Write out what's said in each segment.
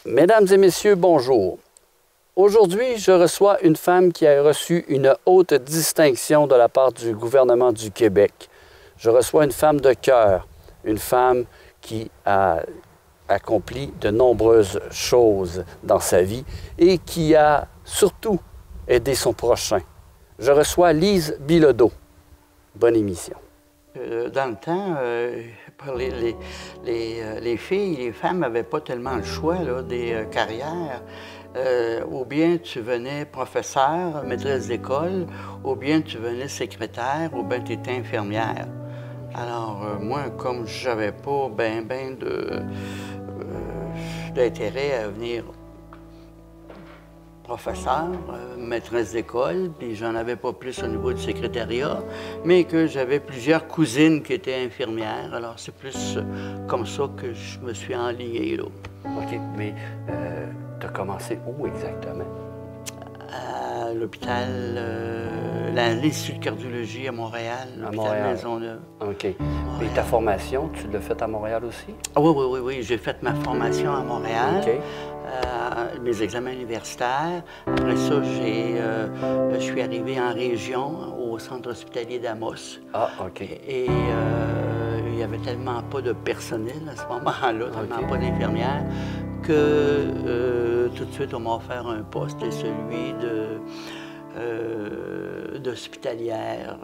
Mesdames et messieurs, bonjour. Aujourd'hui, je reçois une femme qui a reçu une haute distinction de la part du gouvernement du Québec. Je reçois une femme de cœur, une femme qui a accompli de nombreuses choses dans sa vie et qui a surtout aidé son prochain. Je reçois Lise Bilodeau. Bonne émission. Dans le temps, pour les filles, les femmes n'avaient pas tellement le choix là, des carrières. Ou bien tu venais professeur, maîtresse d'école, ou bien tu venais secrétaire, ou bien tu étais infirmière. Alors, moi, comme je n'avais pas d'intérêt à venir professeur, maîtresse d'école, puis j'en avais pas plus au niveau du secrétariat, mais que j'avais plusieurs cousines qui étaient infirmières. Alors, c'est plus comme ça que je me suis enligné, là. OK, mais tu as commencé où exactement? À l'hôpital, l'Institut de cardiologie à Montréal, l'hôpital Maisonneuve. OK. Et ta formation, tu l'as faite à Montréal aussi? Ah, oui. J'ai fait ma formation à Montréal. OK. Mes examens universitaires. Après ça, je suis arrivé en région, au centre hospitalier d'Amos. Ah, OK. Et il n'y avait tellement pas de personnel à ce moment-là, tellement pas d'infirmières, que tout de suite, on m'a offert un poste, et celui d'hospitalière.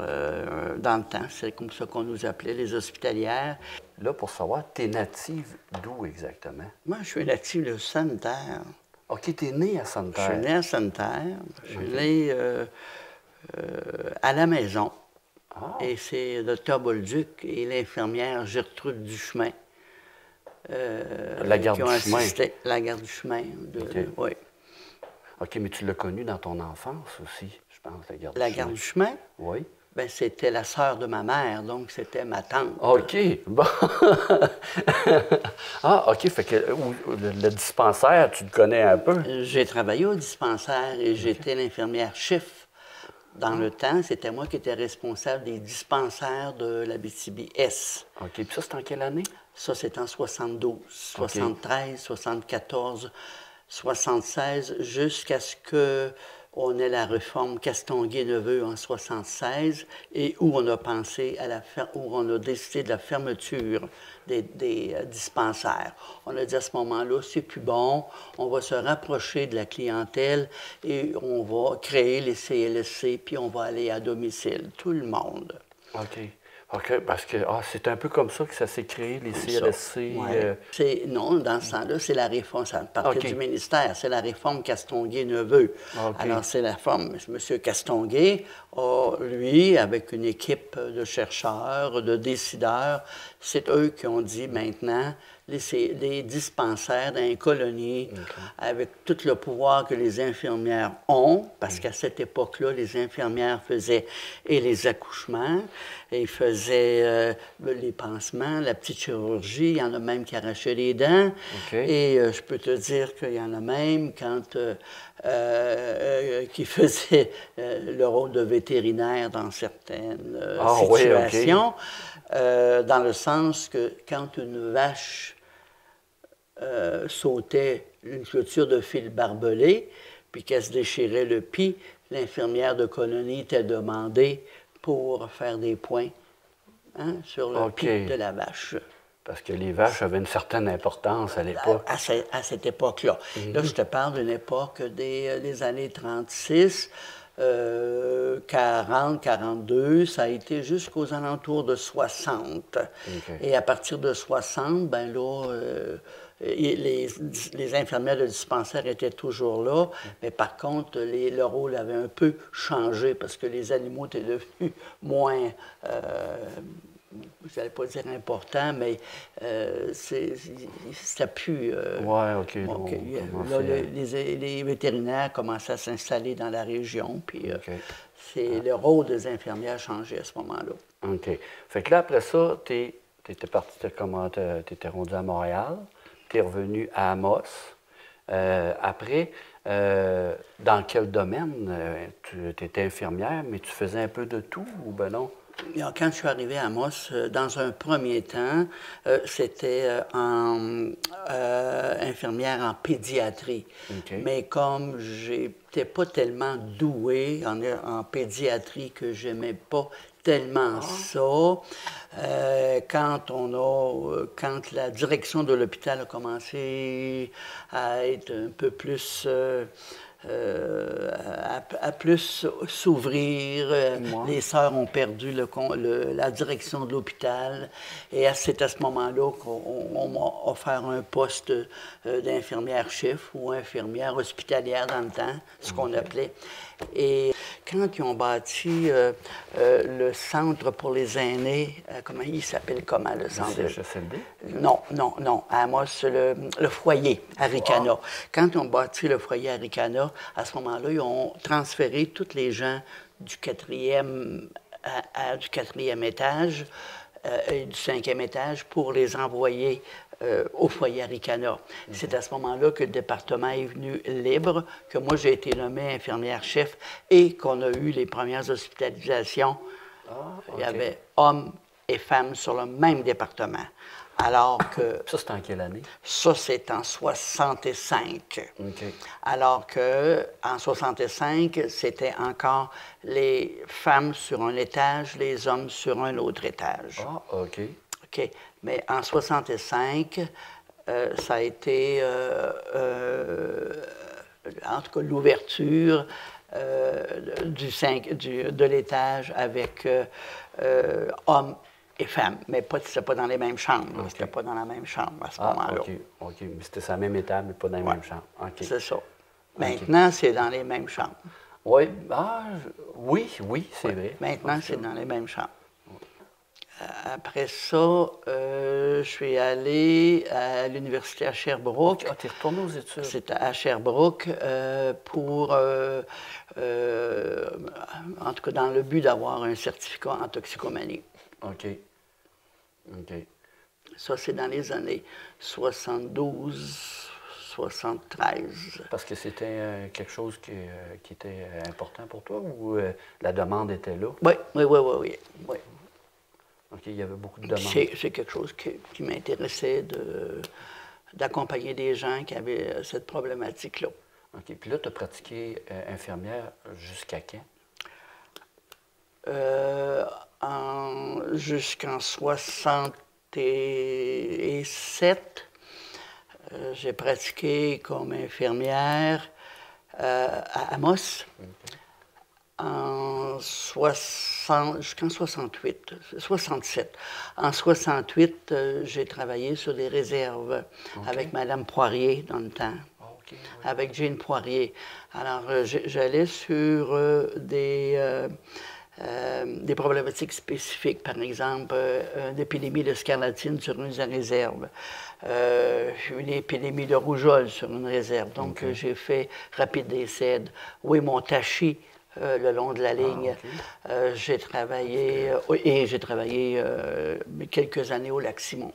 Dans le temps, c'est comme ça qu'on nous appelait, les hospitalières. Là, pour savoir, tu es native d'où exactement? Moi, je suis native de Sainte-Terre. OK, tu es né à Sainte-Terre. Je suis né à Sainte-Terre. Je suis né à la maison. Ah. Et c'est le Dr Bolduc et l'infirmière Gertrude Duchemin. La garde qui ont du chemin. assisté. La garde du chemin. OK. Oui. OK, mais tu l'as connue dans ton enfance aussi, je pense, la garde du chemin. La garde du chemin? Oui. Bien, c'était la sœur de ma mère, donc c'était ma tante. OK, bon. Ah, OK, fait que le dispensaire, tu le connais un peu? J'ai travaillé au dispensaire et j'étais l'infirmière chef. Dans le temps, c'était moi qui étais responsable des dispensaires de l'Abitibi-Est. OK, puis ça, c'est en quelle année? Ça, c'est en 72, 73, 74, 76, jusqu'à ce qu'on ait la réforme Castonguay-Neveu en 76 et où on a pensé où on a décidé de la fermeture des dispensaires. On a dit à ce moment-là, c'est plus bon, on va se rapprocher de la clientèle et on va créer les CLSC, puis on va aller à domicile, tout le monde. OK. OK, parce que c'est un peu comme ça que ça s'est créé, les CLSC. Ouais. Non, dans ce temps-là, c'est la réforme, ça partait du ministère, c'est la réforme Castonguay-Neveu. Alors, c'est la réforme, M. Castonguay lui, avec une équipe de chercheurs, de décideurs, c'est eux qui ont dit maintenant, les dispensaires dans les colonies, avec tout le pouvoir que les infirmières ont, parce qu'à cette époque-là, les infirmières faisaient les accouchements, et ils faisaient les pansements, la petite chirurgie, il y en a même qui arrachaient les dents. Et je peux te dire qu'il y en a même qui faisaient le rôle de vétérinaire dans certaines situations. Dans le sens que quand une vache sautait une clôture de fil barbelé, puis qu'elle se déchirait le pis, l'infirmière de colonie était demandée pour faire des points sur le pis de la vache. Parce que les vaches avaient une certaine importance à l'époque. À cette époque-là. Là, je te parle d'une époque des années 36. 40, 42, ça a été jusqu'aux alentours de 60. Et à partir de 60, ben là, les infirmières de dispensaire étaient toujours là, mais par contre, le rôle avait un peu changé parce que les animaux étaient devenus moins... je n'allais pas dire important, mais c'était plus... les vétérinaires commençaient à s'installer dans la région, puis le rôle des infirmières a changé à ce moment-là. OK. Fait que là, après ça, tu étais parti, tu étais rendu à Montréal, tu es revenu à Amos. Après, dans quel domaine? Tu étais infirmière, mais tu faisais un peu de tout ou ben non? Quand je suis arrivé à Amos, dans un premier temps, c'était infirmière en pédiatrie. Okay. Mais comme j'étais pas tellement douée en pédiatrie que j'aimais pas tellement ça, quand la direction de l'hôpital a commencé à être un peu plus à plus s'ouvrir. Les sœurs ont perdu la direction de l'hôpital. Et c'est à ce moment-là qu'on m'a offert un poste d'infirmière-chef ou infirmière hospitalière dans le temps, ce qu'on appelait. Et quand ils ont bâti le centre pour les aînés, comment il s'appelle, le centre? Le CHSLD? Non, à Amos, le foyer à Ricana. Quand ils ont bâti le foyer à Ricana, à ce moment-là, ils ont transféré tous les gens du quatrième étage et du 5e étage pour les envoyer au foyer à Ricana. C'est à ce moment-là que le département est venu libre, que moi j'ai été nommée infirmière-chef et qu'on a eu les premières hospitalisations. Il y avait hommes et femmes sur le même département. Alors que... Ça, c'était en quelle année? Ça, c'est en 65. Alors qu'en 65, c'était encore les femmes sur un étage, les hommes sur un autre étage. Ah, OK. OK. Mais en 65, ça a été, en tout cas, l'ouverture de l'étage avec hommes et femmes, mais c'était pas dans les mêmes chambres. Okay. C'était pas dans la même chambre à ce moment-là. OK. Mais c'était sur la même étage, mais pas dans les mêmes chambres. Okay. C'est ça. Maintenant, c'est dans les mêmes chambres. Oui, oui, c'est vrai. Maintenant, c'est dans les mêmes chambres. Après ça, je suis allé à l'université à Sherbrooke. Ah, tu es retourné aux études? C'était à Sherbrooke pour, en tout cas, dans le but d'avoir un certificat en toxicomanie. OK. Ça, c'est dans les années 72, 73. Parce que c'était quelque chose qui était important pour toi ou la demande était là? Oui. OK, il y avait beaucoup de demandes. C'est quelque chose qui m'intéressait d'accompagner des gens qui avaient cette problématique-là. OK. Puis là, tu as pratiqué infirmière jusqu'à quand? Jusqu'en 67. J'ai pratiqué comme infirmière à Amos. Jusqu'en 67. En 68, j'ai travaillé sur les réserves avec Mme Poirier dans le temps, avec Jean Poirier. Alors, j'allais sur des problématiques spécifiques, par exemple, une épidémie de scarlatine sur une réserve, une épidémie de rougeole sur une réserve. Donc, j'ai fait rapide décède, Montachi, le long de la ligne. J'ai travaillé, quelques années au Lac-Simon,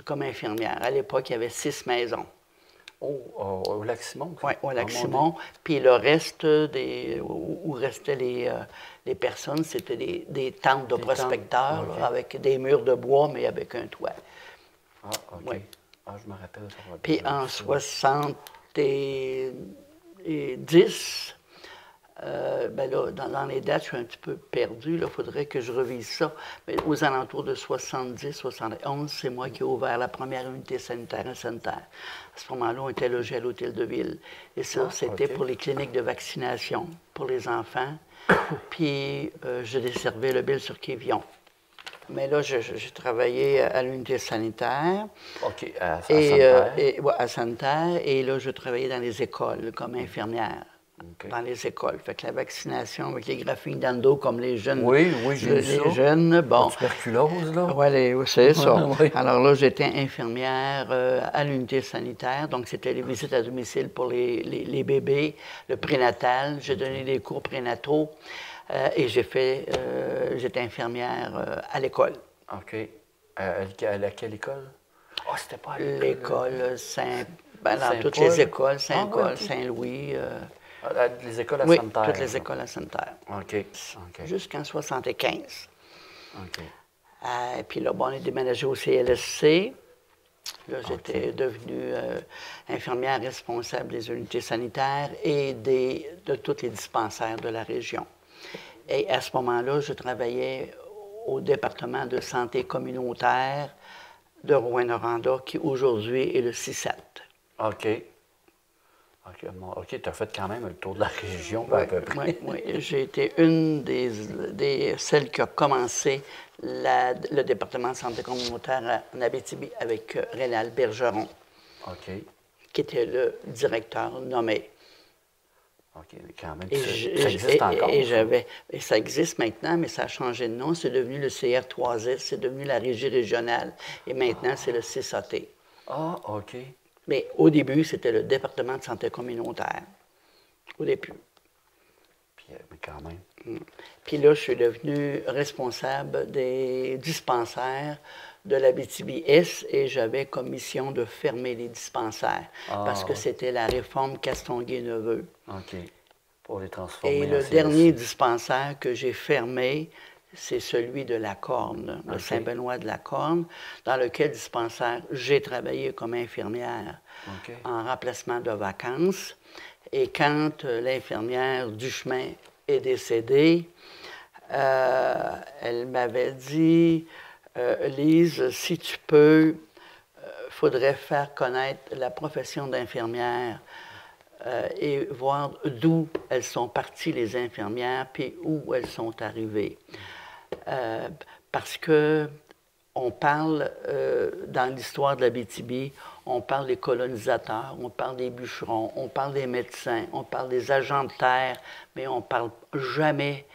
comme infirmière. À l'époque, il y avait 6 maisons. Au Lac-Simon? Oui, au Lac-Simon. Puis le reste où restaient les personnes, c'était des tentes de prospecteurs avec des murs de bois, mais avec un toit. Ah, OK. Oui. Ah, je me rappelle. Puis en 70, ben là, dans les dates, je suis un petit peu perdu. Il faudrait que je revise ça. Mais aux alentours de 70, 71, c'est moi qui ai ouvert la première unité sanitaire à Sainte-Terre. À ce moment-là, on était logé à l'Hôtel de Ville. Et ça, c'était pour les cliniques de vaccination pour les enfants. Puis, je desservais le Ville-sur-Quévillon. Mais là, j'ai travaillé à l'unité sanitaire. OK, à Sainte-Terre. À Sainte-Terre. Et là, je travaillais dans les écoles comme infirmière. Dans les écoles. Fait que la vaccination avec les graphines dans le dos, comme les jeunes. Oui, j'ai vu ça. Les jeunes, bon. La tuberculose, là. Oui, c'est ça. Oui. Alors là, j'étais infirmière à l'unité sanitaire. Donc, c'était les visites à domicile pour les bébés, le prénatal. J'ai donné des cours prénataux et j'étais infirmière à l'école. OK. À quelle école? Ah, c'était pas à l'école. L'école dans toutes les écoles, Saint-Paul, Saint-Louis. Les écoles à Oui, sanitaire? toutes les écoles à sanitaire. OK. OK. Jusqu'en 75. OK. Puis là, bon, on est déménagé au CLSC. Là, j'étais OK. devenue infirmière responsable des unités sanitaires et de tous les dispensaires de la région. Et à ce moment-là, je travaillais au département de santé communautaire de Rouyn-Noranda, qui aujourd'hui est le CISAT. OK. OK, OK, tu as fait quand même le tour de la région, à peu près. Oui, oui. J'ai été une celles qui a commencé le département de santé communautaire en Abitibi avec Rénal Bergeron, OK. qui était le directeur nommé. OK, mais quand même, ça existe encore. Et ça existe maintenant, mais ça a changé de nom. C'est devenu le CR3S, c'est devenu la régie régionale. Et maintenant, c'est le CSAT. Ah, OK. Mais au début, c'était le département de santé communautaire. Au début. Puis, mais quand même. Puis là, je suis devenu responsable des dispensaires de l'Abitibi-Est et j'avais comme mission de fermer les dispensaires parce que c'était la réforme Castonguay-Neveu. OK. Pour les transformer. Et le dernier dispensaire que j'ai fermé, c'est celui de La Corne, de Saint-Benoît de La Corne, dans lequel dispensaire j'ai travaillé comme infirmière en remplacement de vacances. Et quand l'infirmière Duchemin est décédée, elle m'avait dit, Lise, si tu peux, faudrait faire connaître la profession d'infirmière et voir d'où elles sont parties, les infirmières, puis où elles sont arrivées. Parce que on parle, dans l'histoire de l'Abitibi, on parle des colonisateurs, on parle des bûcherons, on parle des médecins, on parle des agents de terre, mais on ne parle jamais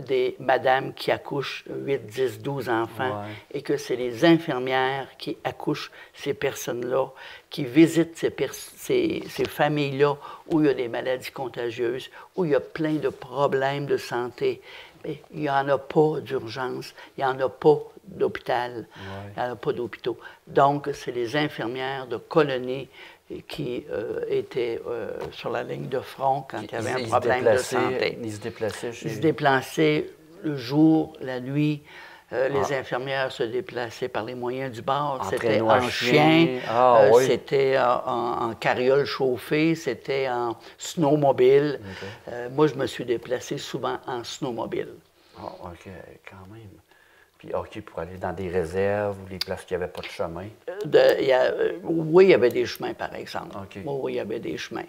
des madames qui accouchent 8, 10, 12 enfants et que c'est les infirmières qui accouchent ces personnes-là, qui visitent ces familles-là où il y a des maladies contagieuses, où il y a plein de problèmes de santé. Mais il n'y en a pas d'urgence, il n'y en a pas d'hôpital, il n'y en a pas d'hôpitaux. Donc, c'est les infirmières de colonies qui étaient sur la ligne de front quand il y avait un problème de santé. Ils se déplaçaient Ils se déplaçaient le jour, la nuit. Les infirmières se déplaçaient par les moyens du bord. C'était en chien, c'était en carriole chauffée, c'était en snowmobile. Moi, je me suis déplacé souvent en snowmobile. Ah, OK, quand même. Puis, OK, pour aller dans des réserves ou des places où il n'y avait pas de chemin? Oui, il y avait des chemins, par exemple. Okay. Oui, il y avait des chemins.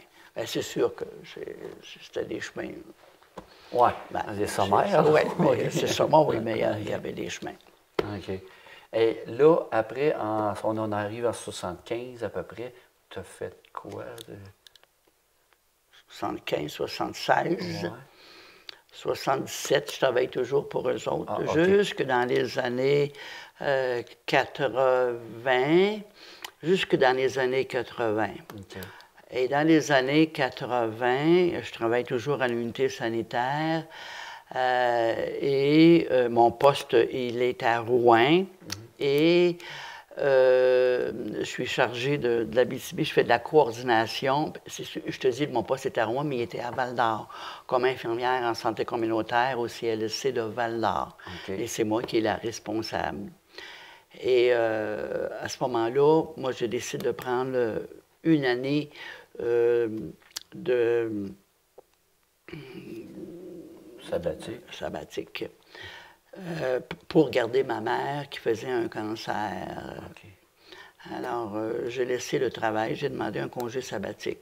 C'est sûr que c'était des chemins. Oui, des sommaires. Oui, c'est sommaire, oui, mais il y avait des chemins. OK. Et là, après, on en arrive en 75 à peu près, tu as fait quoi? 75, 76. 77, je travaille toujours pour eux autres, jusque dans les années 80, jusque dans les années 80. Et dans les années 80, je travaille toujours à l'unité sanitaire et mon poste, il est à Rouyn et je suis chargé de l'Abitibi, je fais de la coordination. Je te dis, mon poste était à Rouen, mais il était à Val-d'Or, comme infirmière en santé communautaire au CLSC de Val-d'Or. Et c'est moi qui est la responsable. Et à ce moment-là, moi, je décide de prendre une année de sabbatique. Pour garder ma mère qui faisait un cancer. Alors, j'ai laissé le travail, j'ai demandé un congé sabbatique.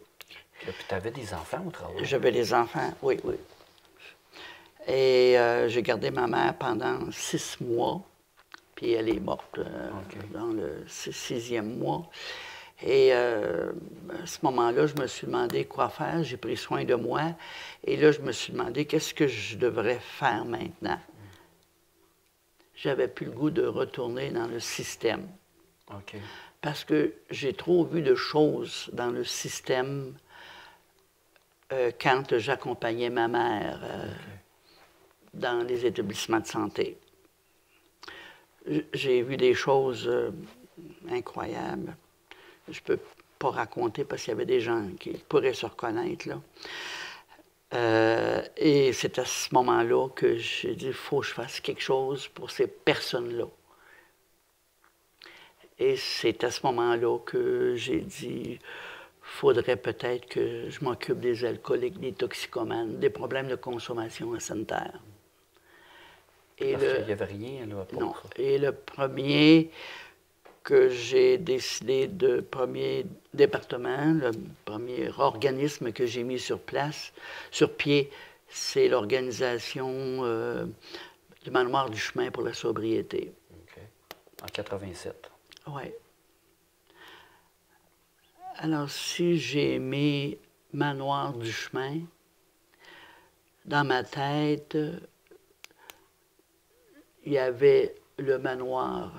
Puis tu avais des enfants au travail? J'avais des enfants, oui. Et j'ai gardé ma mère pendant 6 mois, puis elle est morte dans le 6e mois. Et à ce moment-là, je me suis demandé quoi faire. J'ai pris soin de moi. Et là, je me suis demandé qu'est-ce que je devrais faire maintenant. J'avais plus le goût de retourner dans le système. Parce que j'ai trop vu de choses dans le système quand j'accompagnais ma mère dans les établissements de santé. J'ai vu des choses incroyables. Je ne peux pas raconter parce qu'il y avait des gens qui pourraient se reconnaître, là. Et c'est à ce moment-là que j'ai dit, il faut que je fasse quelque chose pour ces personnes-là. Et c'est à ce moment-là que j'ai dit, faudrait peut-être que je m'occupe des alcooliques, des toxicomanes, des problèmes de consommation sanitaire. Et parce qu'il n'y avait rien là pour non. ça. Et le premier que j'ai décidé de premier département, le premier organisme que j'ai mis sur pied, c'est l'organisation du Manoir du chemin pour la sobriété. OK. En 87. Oui. Alors, si j'ai mis Manoir du chemin, dans ma tête, il y avait le manoir,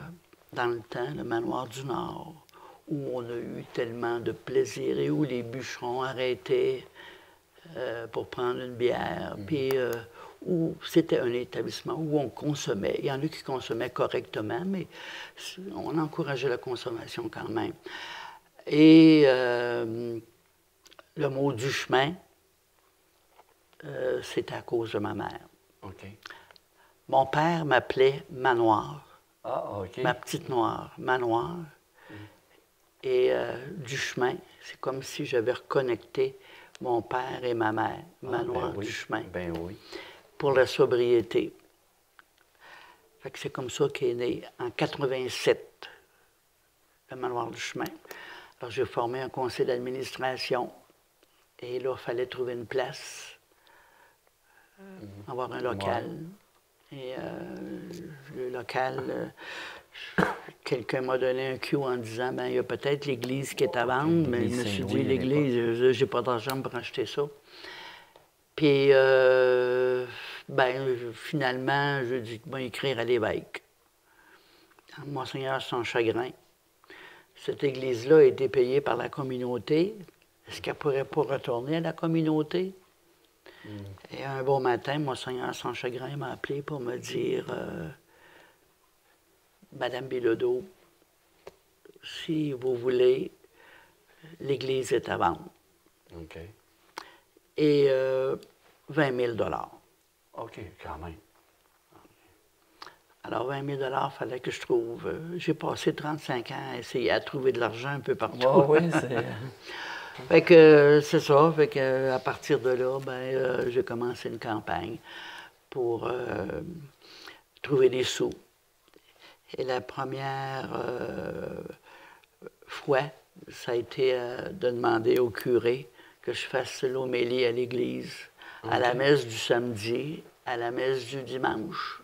dans le temps, le manoir du Nord, où on a eu tellement de plaisir et où les bûcherons arrêtaient pour prendre une bière, puis où c'était un établissement où on consommait. Il y en a qui consommaient correctement, mais on encourageait la consommation quand même. Et le mot du chemin, c'était à cause de ma mère. OK. Mon père m'appelait Manoir. Ah, OK. Ma petite noire, Manoir. Et du chemin, c'est comme si j'avais reconnecté mon père et ma mère, Manoir oui. du chemin. Ben oui. Pour la sobriété. Fait que c'est comme ça qu'est né en 87 le Manoir du chemin. Alors j'ai formé un conseil d'administration et là, il fallait trouver une place, avoir un local. Ouais. Et le local, quelqu'un m'a donné un cue en disant, ben il y a peut-être l'église qui est à vendre, mais je me suis dit, l'église, j'ai pas d'argent pour acheter ça. Puis, finalement, je dis que écrire à l'évêque. Monseigneur sans chagrin. Cette église-là a été payée par la communauté. Est-ce qu'elle ne pourrait pas retourner à la communauté? Et un beau matin, Monseigneur sans chagrin m'a appelé pour me dire Madame Bilodeau, si vous voulez, l'église est à vendre. OK. Et 20 000 $. OK, quand même. Alors, 20 000 $, il fallait que je trouve. J'ai passé 35 ans à essayer à trouver de l'argent un peu partout. Oh, oui, c'est. Fait que c'est ça. Fait que à partir de là, j'ai commencé une campagne pour trouver des sous. Et la première fois, ça a été de demander au curé que je fasse l'homélie à l'église, à la messe du samedi, à la messe du dimanche.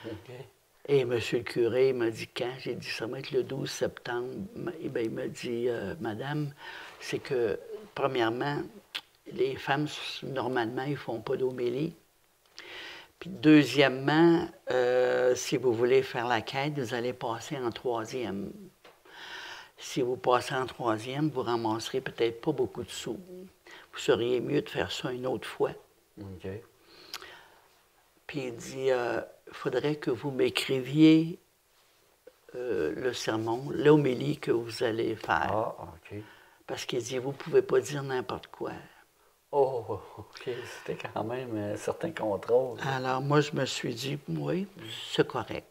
Okay. Et M. le curé m'a dit quand? J'ai dit ça va être le 12 septembre. Et bien, il m'a dit Madame, c'est que, premièrement, les femmes, normalement, ils ne font pas d'homélie. Puis, deuxièmement, si vous voulez faire la quête, vous allez passer en troisième. Si vous passez en troisième, vous ramasserez peut-être pas beaucoup de sous. Vous seriez mieux de faire ça une autre fois. OK. Puis il dit, il faudrait que vous m'écriviez le sermon, l'homélie que vous allez faire. Ah, OK. Parce qu'il dit, vous ne pouvez pas dire n'importe quoi. Oh, OK. C'était quand même un certain contrôle. Alors moi, je me suis dit, oui, c'est correct.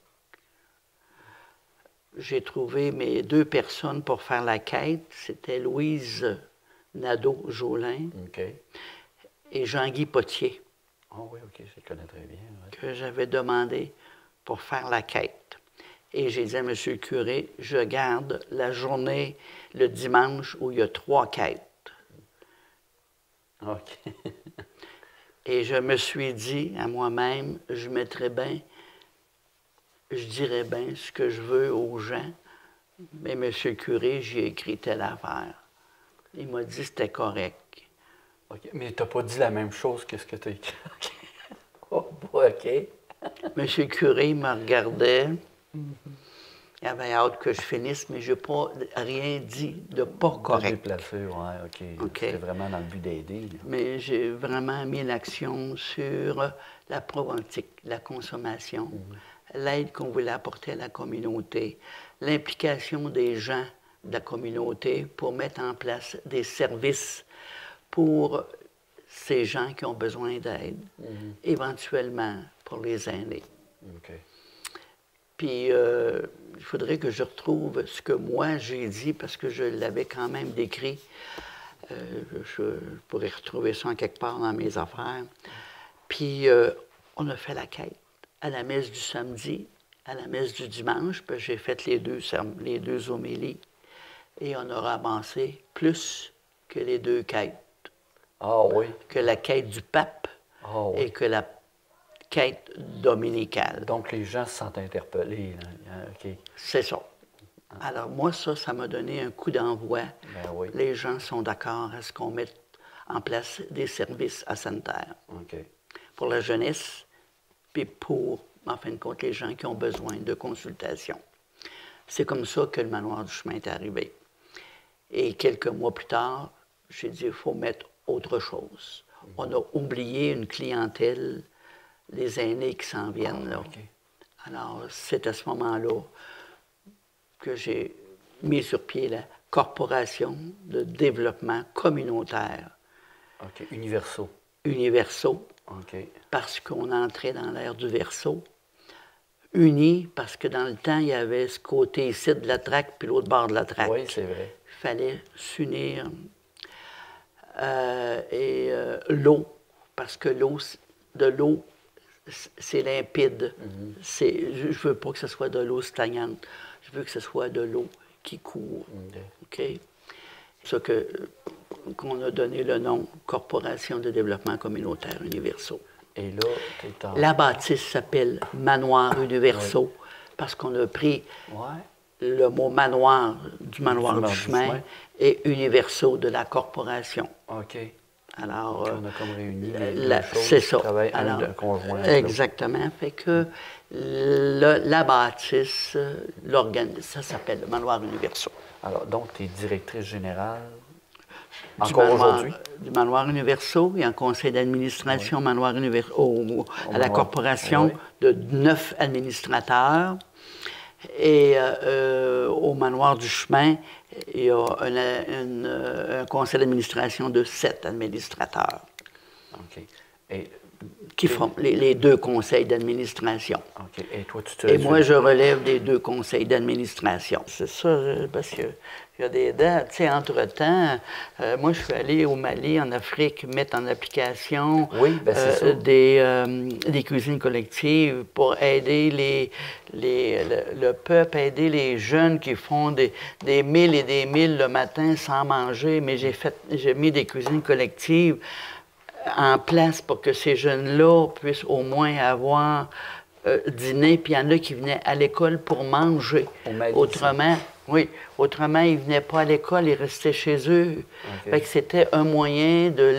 J'ai trouvé mes deux personnes pour faire la quête. C'était Louise Nadeau-Jolin et Jean-Guy Potier. Ah oui, OK, je les connais très bien. Ouais. Que j'avais demandé pour faire la quête. Et j'ai dit à M. le curé, je garde la journée, le dimanche, où il y a 3 quêtes. OK. Et je me suis dit à moi-même, je mettrais bien, je dirais bien ce que je veux aux gens, mais M. le curé, j'ai écrit telle affaire. Il m'a dit que c'était correct. OK, mais tu n'as pas dit la même chose que ce que tu as écrit. Oh, OK. M. le curé me regardait. Il avait hâte que je finisse, mais je n'ai pas rien dit de pas correct. Déplacé, oui, OK. C'était vraiment dans le but d'aider. Mais j'ai vraiment mis l'action sur la problématique, la consommation, l'aide qu'on voulait apporter à la communauté, l'implication des gens de la communauté pour mettre en place des services pour ces gens qui ont besoin d'aide, éventuellement pour les aînés. OK. Puis, il faudrait que je retrouve ce que moi j'ai dit, parce que je l'avais quand même décrit. Je pourrais retrouver ça en quelque part dans mes affaires. Puis, on a fait la quête à la messe du samedi, à la messe du dimanche, puis j'ai fait les deux homélies. Et on a ramassé plus que les deux quêtes. Ah oui. Que la quête du pape et que la quête dominicale. Donc, les gens se sentent interpellés. Là. OK. C'est ça. Alors, moi, ça m'a donné un coup d'envoi. Ben oui. Les gens sont d'accord à ce qu'on mette en place des services à sanitaire. OK. Pour la jeunesse, puis pour, en fin de compte, les gens qui ont besoin de consultation. C'est comme ça que le manoir du chemin est arrivé. Et quelques mois plus tard, j'ai dit, il faut mettre autre chose. On a oublié une clientèle, les aînés qui s'en viennent. Là. OK. Alors, c'est à ce moment-là que j'ai mis sur pied la Corporation de développement communautaire. OK. Universaux. Universaux. OK. Parce qu'on entrait dans l'ère du verso. Unis, parce que dans le temps, il y avait ce côté ici de la traque, puis l'autre bord de la traque. Oui, c'est vrai. Il fallait s'unir. L'eau, parce que l'eau, c'est limpide. Je ne veux pas que ce soit de l'eau stagnante. Je veux que ce soit de l'eau qui court. OK? C'est ça qu'on a donné le nom Corporation de développement communautaire universaux. Et là, t'es en... La bâtisse s'appelle Manoir universaux parce qu'on a pris le mot manoir du manoir du chemin et universaux de la corporation. OK. Alors, on a comme réuni les deux choses. C'est ça. Alors, conjoint. Exactement. Fait que la bâtisse, ça s'appelle le manoir universaux. Alors, donc, tu es directrice générale encore aujourd'hui? Du manoir universaux et en conseil d'administration manoir universaux à la corporation de 9 administrateurs. Et au manoir du chemin, il y a un conseil d'administration de 7 administrateurs. OK. Et qui forment les deux conseils d'administration. OK. Et toi, tu te... Et moi, je relève des deux conseils d'administration. C'est ça, parce qu'il y a des dates. Tu sais, entre-temps, moi, je suis allé au Mali, en Afrique, mettre en application des cuisines collectives pour aider le peuple, aider les jeunes qui font des milles et des milles le matin sans manger. Mais j'ai mis des cuisines collectives en place pour que ces jeunes-là puissent au moins avoir dîner, puis il y en a qui venaient à l'école pour manger. Autrement, ils ne venaient pas à l'école, ils restaient chez eux. Okay. Fait que c'était un moyen de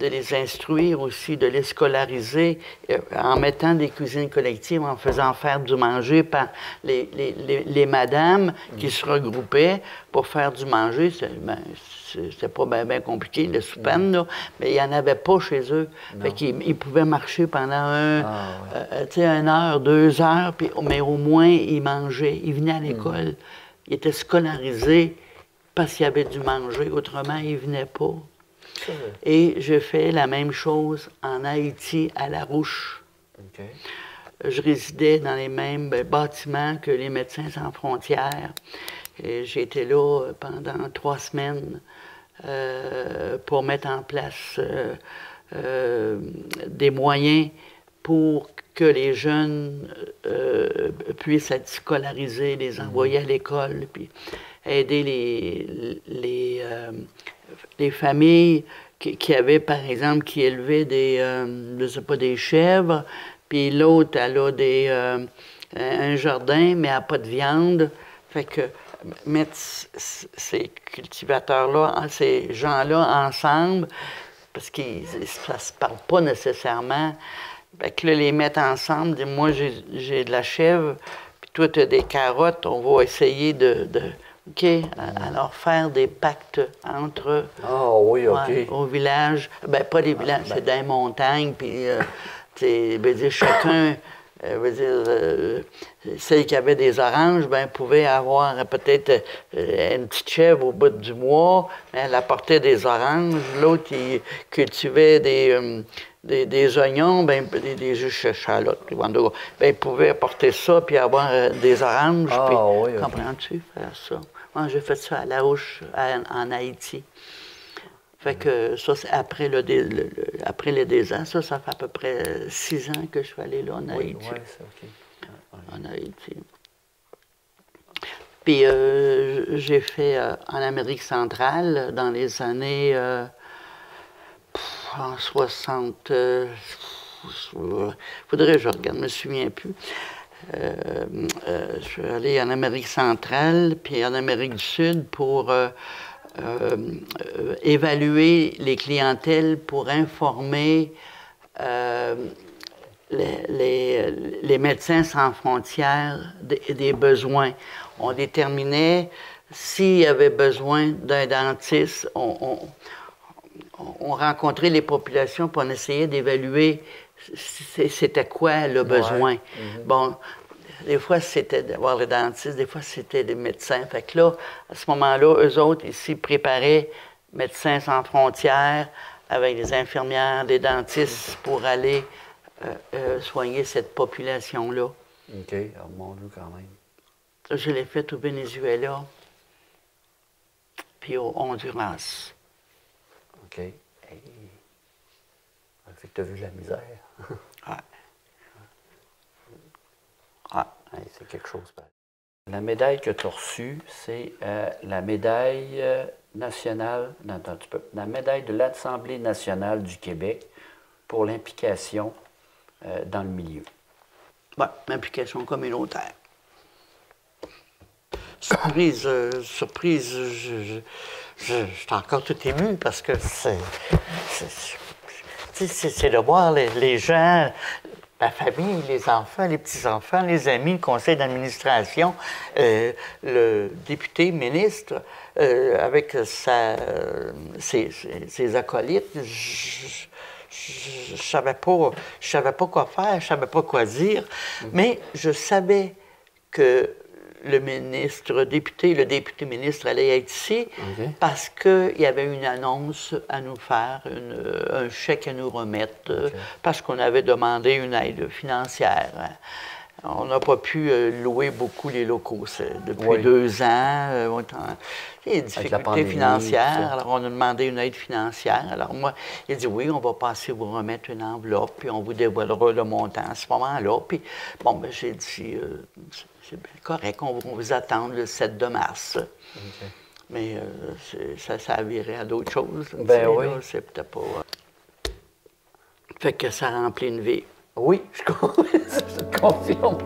les instruire aussi, de les scolariser, en mettant des cuisines collectives, en faisant faire du manger par les madames qui se regroupaient pour faire du manger. C'était pas bien compliqué, le soupane, là, mais il n'y en avait pas chez eux. Non. Fait qu'ils pouvaient marcher pendant 1 heure, 2 heures, mais au moins, ils mangeaient. Ils venaient à l'école. Ils étaient scolarisés parce qu'il y avait du manger. Autrement, ils ne venaient pas. Et je fais la même chose en Haïti, à La Rouche. Okay. Je résidais dans les mêmes bâtiments que les Médecins sans frontières. J'ai été là pendant 3 semaines pour mettre en place des moyens pour que les jeunes puissent être scolarisés, les envoyer à l'école, puis aider les familles qui avaient, par exemple, qui élevaient des chèvres, puis l'autre, elle a un jardin, mais elle n'a pas de viande. Fait que mettre ces cultivateurs-là, ces gens-là ensemble, parce que ça ne se parle pas nécessairement, fait que là, les mettre ensemble, dire, moi, j'ai de la chèvre, puis toi, tu as des carottes, on va essayer OK, alors faire des pactes entre... oui, OK. Au village, pas des villages, c'est dans les montagnes, puis chacun veut dire, celle qui avait des oranges, ben, pouvait avoir peut-être une petite chèvre au bout du mois, elle apportait des oranges. L'autre, il cultivait des oignons, ben, des échalotes, ben, il pouvait apporter ça, puis avoir des oranges. Ah, puis, oui, okay. Comprends-tu, faire ça? Moi, j'ai fait ça à La Houche, en Haïti. Fait que ça, c'est après le désastre, ça fait à peu près 6 ans que je suis allé là en Haïti. Oui, c'est OK. En Haïti. Puis j'ai fait en Amérique centrale dans les années en 60. Faudrait que je regarde, je me souviens plus. Je suis allé en Amérique centrale puis en Amérique du Sud pour évaluer les clientèles pour informer les médecins sans frontières des besoins. On déterminait s'il y avait besoin d'un dentiste. On rencontrait les populations pour essayer d'évaluer c'était quoi le besoin. Ouais. Bon, des fois, c'était d'avoir le dentiste, des fois, c'était des médecins. Fait que là, à ce moment-là, eux autres, ici, préparaient Médecins sans frontières avec des infirmières, des dentistes pour aller soigner cette population-là. OK, alors, mon Dieu, quand même. Je l'ai fait au Venezuela, puis au Honduras. OK. Hey. Ça fait que tu as vu la misère. Ouais. Ouais. Hey, c'est quelque chose. La médaille que tu as reçue, c'est la médaille nationale, non, attends, la médaille de l'Assemblée nationale du Québec pour l'implication dans le milieu. Oui, l'implication communautaire. Surprise, je suis encore tout ému parce que c'est de voir les gens, la famille, les enfants, les petits-enfants, les amis, le conseil d'administration, le député ministre, avec ses acolytes. Je savais pas quoi faire, je savais pas quoi dire, mais je savais que le député ministre allait être ici parce qu'il y avait une annonce à nous faire, un chèque à nous remettre, parce qu'on avait demandé une aide financière. On n'a pas pu louer beaucoup les locaux depuis 2 ans. Il y a des difficultés financières, alors on a demandé une aide financière. Alors moi, il a dit oui, on va passer vous remettre une enveloppe, puis on vous dévoilera le montant à ce moment-là. Puis bon, ben, j'ai dit c'est correct, on va vous attendre le 7 de mars. Okay. Mais ça a viré à d'autres choses. Ben oui. C'est peut-être pas... Fait que ça remplit une vie. Oui, je confirme.